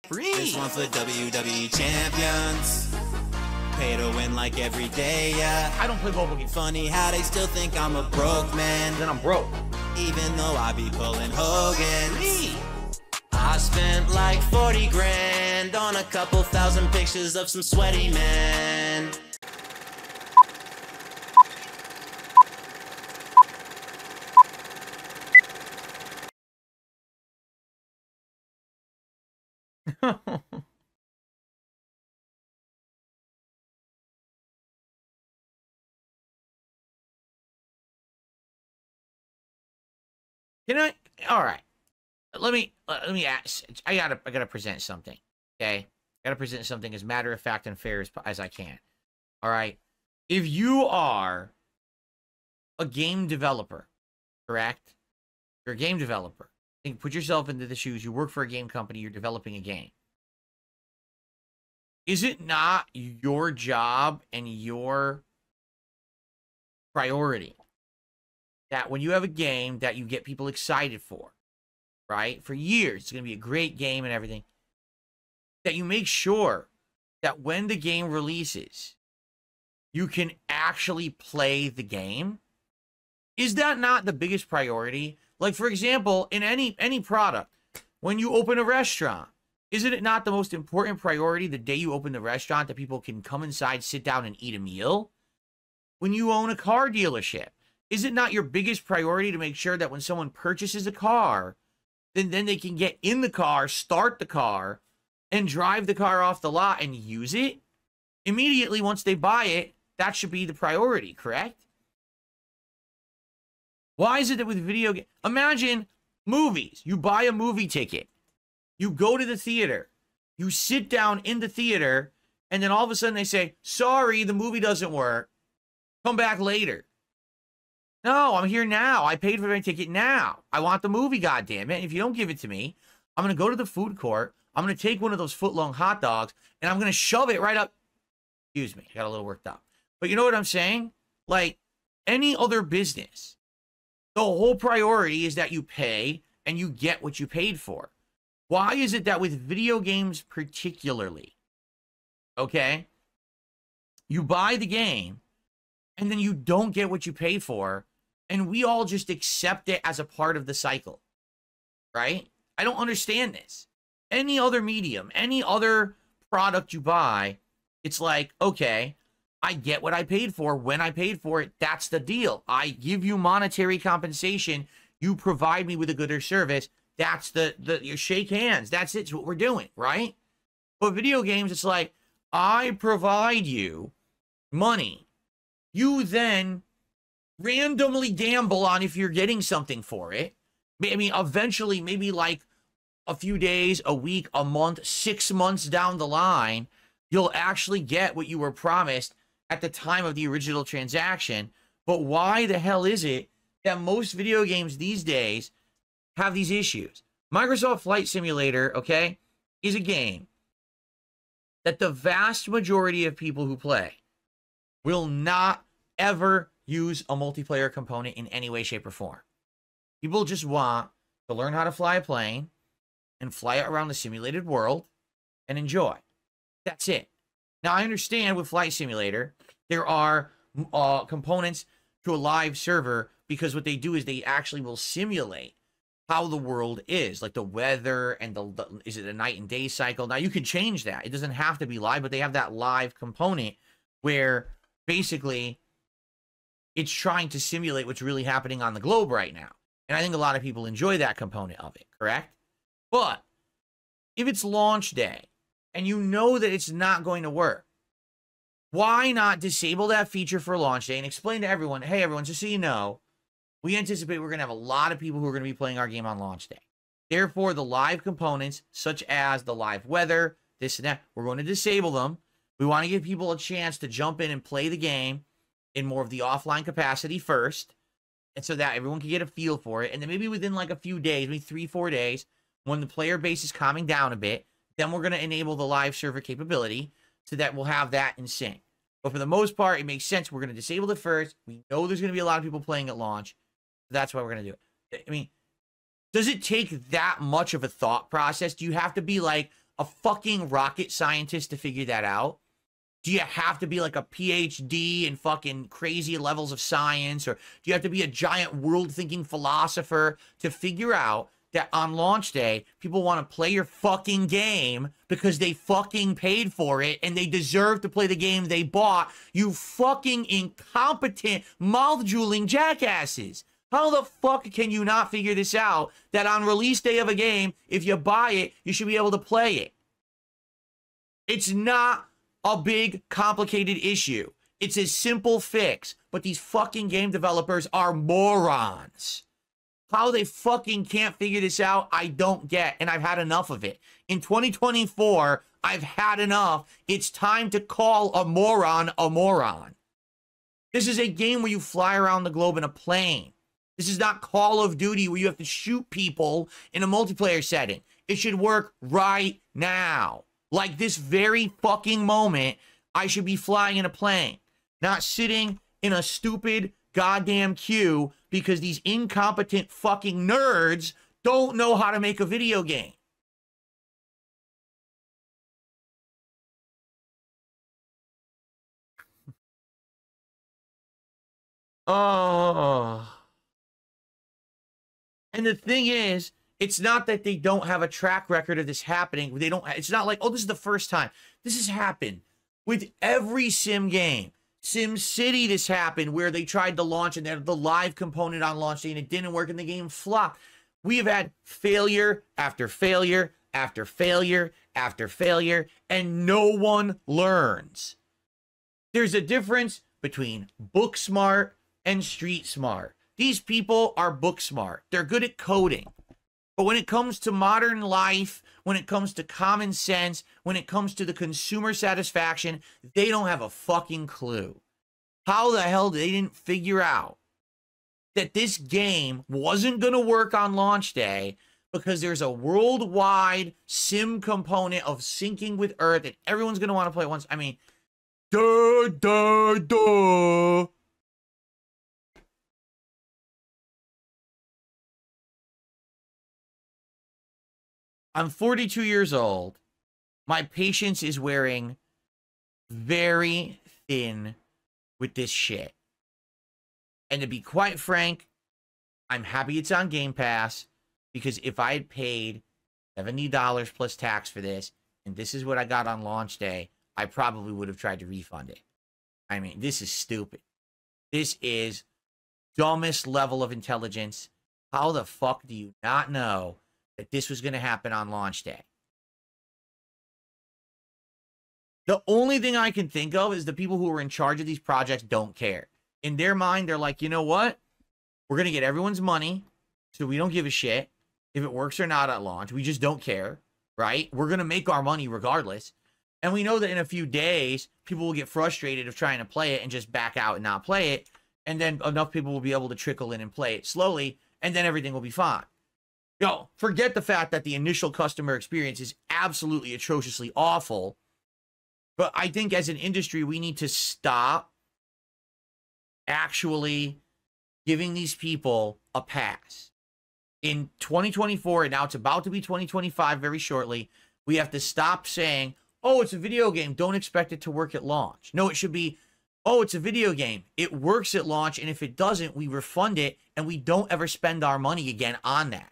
Free. This one's for WWE champions. Pay to win like every day, yeah. I don't play mobile games. Funny how they still think I'm a broke man. Then I'm broke. Even though I be pulling Hogan's. Free. I spent like 40 grand on a couple thousand pictures of some sweaty man. Can I? All right. Let me ask. I gotta present something. Okay. Gotta present something as matter of fact and fair as I can. All right. If you are a game developer, correct? You're a game developer. Think, put yourself into the shoes. You work for a game company. You're developing a game. Is it not your job and your priority that when you have a game that you get people excited for, right? For years, it's going to be a great game and everything, that you make sure that when the game releases, you can actually play the game? Is that not the biggest priority? Like, for example, in any product, when you open a restaurant, isn't it not the most important priority the day you open the restaurant that people can come inside, sit down, and eat a meal? When you own a car dealership, is it not your biggest priority to make sure that when someone purchases a car, then they can get in the car, start the car, and drive the car off the lot and use it? Immediately once they buy it, that should be the priority, correct? Why is it that with video games, imagine movies, you buy a movie ticket, you go to the theater, you sit down in the theater, and then all of a sudden they say, sorry, the movie doesn't work, come back later. No, I'm here now. I paid for my ticket now. I want the movie, goddammit. If you don't give it to me, I'm going to go to the food court. I'm going to take one of those foot-long hot dogs, and I'm going to shove it right up. Excuse me. I got a little worked up. But you know what I'm saying? Like, any other business, the whole priority is that you pay and you get what you paid for. Why is it that with video games particularly, okay, you buy the game, and then you don't get what you paid for, and we all just accept it as a part of the cycle, right? I don't understand this. Any other medium, any other product you buy, it's like, okay, I get what I paid for when I paid for it. That's the deal. I give you monetary compensation. You provide me with a good or service. That's you shake hands. That's it. It's what we're doing, right? But video games, it's like, I provide you money. You then randomly gamble on if you're getting something for it. I mean, eventually, maybe like a few days, a week, a month, 6 months down the line, you'll actually get what you were promised at the time of the original transaction. But why the hell is it that most video games these days have these issues? Microsoft Flight Simulator, okay, is a game that the vast majority of people who play will not ever use a multiplayer component in any way, shape, or form. People just want to learn how to fly a plane and fly it around the simulated world and enjoy. That's it. Now, I understand with Flight Simulator, there are components to a live server because what they do is they actually will simulate how the world is, like the weather and is it a night and day cycle? Now, you can change that. It doesn't have to be live, but they have that live component where basically it's trying to simulate what's really happening on the globe right now. And I think a lot of people enjoy that component of it, correct? But if it's launch day and you know that it's not going to work, why not disable that feature for launch day and explain to everyone, hey, everyone, just so you know, we anticipate we're going to have a lot of people who are going to be playing our game on launch day. Therefore, the live components, such as the live weather, this and that, we're going to disable them. We want to give people a chance to jump in and play the game in more of the offline capacity first, and so that everyone can get a feel for it. And then maybe within like a few days, maybe 3-4 days, when the player base is calming down a bit, then we're going to enable the live server capability so that we'll have that in sync. But for the most part, it makes sense. We're going to disable it first. We know there's going to be a lot of people playing at launch. That's why we're going to do it. I mean, does it take that much of a thought process? Do you have to be like a fucking rocket scientist to figure that out? Do you have to be like a PhD in fucking crazy levels of science? Or do you have to be a giant world-thinking philosopher to figure out that on launch day, people want to play your fucking game because they fucking paid for it and they deserve to play the game they bought? You fucking incompetent, mouth-drooling jackasses. How the fuck can you not figure this out, that on release day of a game, if you buy it, you should be able to play it? It's not a big, complicated issue. It's a simple fix, but these fucking game developers are morons. How they fucking can't figure this out, I don't get, and I've had enough of it. In 2024, I've had enough. It's time to call a moron a moron. This is a game where you fly around the globe in a plane. This is not Call of Duty where you have to shoot people in a multiplayer setting. It should work right now. Like this very fucking moment, I should be flying in a plane, not sitting in a stupid goddamn queue because these incompetent fucking nerds don't know how to make a video game. Oh. And the thing is, it's not that they don't have a track record of this happening. They don't. It's not like, oh, this is the first time. This has happened with every sim game. Sim City, this happened where they tried to launch and they had the live component on launch day and it didn't work and the game flopped. We have had failure after failure after failure after failure, and no one learns. There's a difference between book smart and street smart. These people are book smart. They're good at coding. But when it comes to modern life, when it comes to common sense, when it comes to the consumer satisfaction, they don't have a fucking clue. How the hell they didn't figure out that this game wasn't going to work on launch day because there's a worldwide sim component of syncing with Earth that everyone's going to want to play once. I mean, duh, duh, duh. I'm 42 years old. My patience is wearing very thin with this shit. And to be quite frank, I'm happy it's on Game Pass, because if I had paid $70 plus tax for this, and this is what I got on launch day, I probably would have tried to refund it. I mean, this is stupid. This is dumbest level of intelligence. How the fuck do you not know that this was going to happen on launch day? The only thing I can think of is the people who are in charge of these projects don't care. In their mind, they're like, you know what? We're going to get everyone's money, so we don't give a shit if it works or not at launch. We just don't care, right? We're going to make our money regardless. And we know that in a few days, people will get frustrated of trying to play it and just back out and not play it. And then enough people will be able to trickle in and play it slowly, and then everything will be fine. Yo, forget the fact that the initial customer experience is absolutely atrociously awful. But I think as an industry, we need to stop actually giving these people a pass. In 2024, and now it's about to be 2025 very shortly, we have to stop saying, oh, it's a video game, don't expect it to work at launch. No, it should be, oh, it's a video game, it works at launch, and if it doesn't, we refund it, and we don't ever spend our money again on that.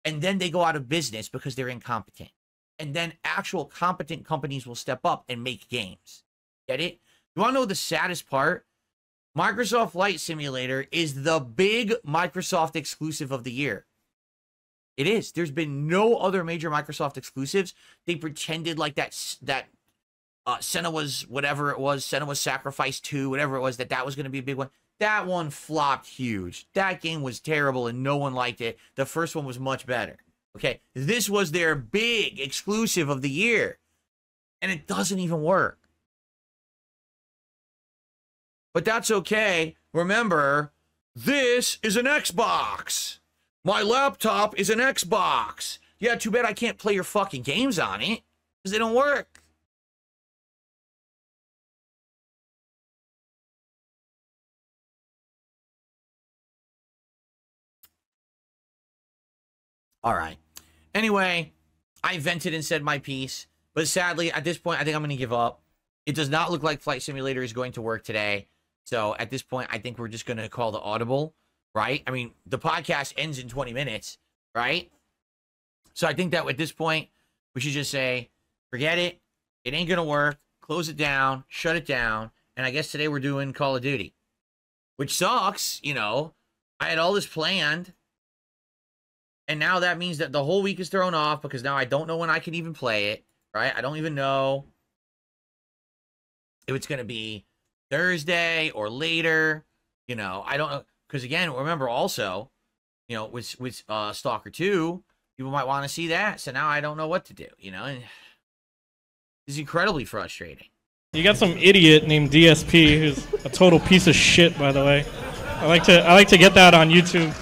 And then they go out of business because they're incompetent. And then actual competent companies will step up and make games. Get it? You want to know the saddest part? Microsoft Flight Simulator is the big Microsoft exclusive of the year. It is. There's been no other major Microsoft exclusives. They pretended like that Senua's whatever it was, Senua's Sacrifice 2, whatever it was, that was going to be a big one. That one flopped huge. That game was terrible and no one liked it. The first one was much better. Okay, this was their big exclusive of the year, and it doesn't even work. But that's okay. Remember, this is an Xbox. My laptop is an Xbox. Yeah, too bad I can't play your fucking games on it, because they don't work. All right. Anyway, I vented and said my piece. But sadly, at this point, I think I'm going to give up. It does not look like Flight Simulator is going to work today. So at this point, I think we're just going to call the audible, right? I mean, the podcast ends in 20 minutes, right? So I think that at this point, we should just say, forget it. It ain't going to work. Close it down. Shut it down. And I guess today we're doing Call of Duty, which sucks, you know. I had all this planned. And now that means that the whole week is thrown off because now I don't know when I can even play it, right? I don't even know if it's going to be Thursday or later. You know, I don't know. Because again, remember also, you know, with Stalker 2, people might want to see that. So now I don't know what to do, you know. And it's incredibly frustrating. You got some idiot named DSP who's a total piece of shit, by the way. I like to get that on YouTube.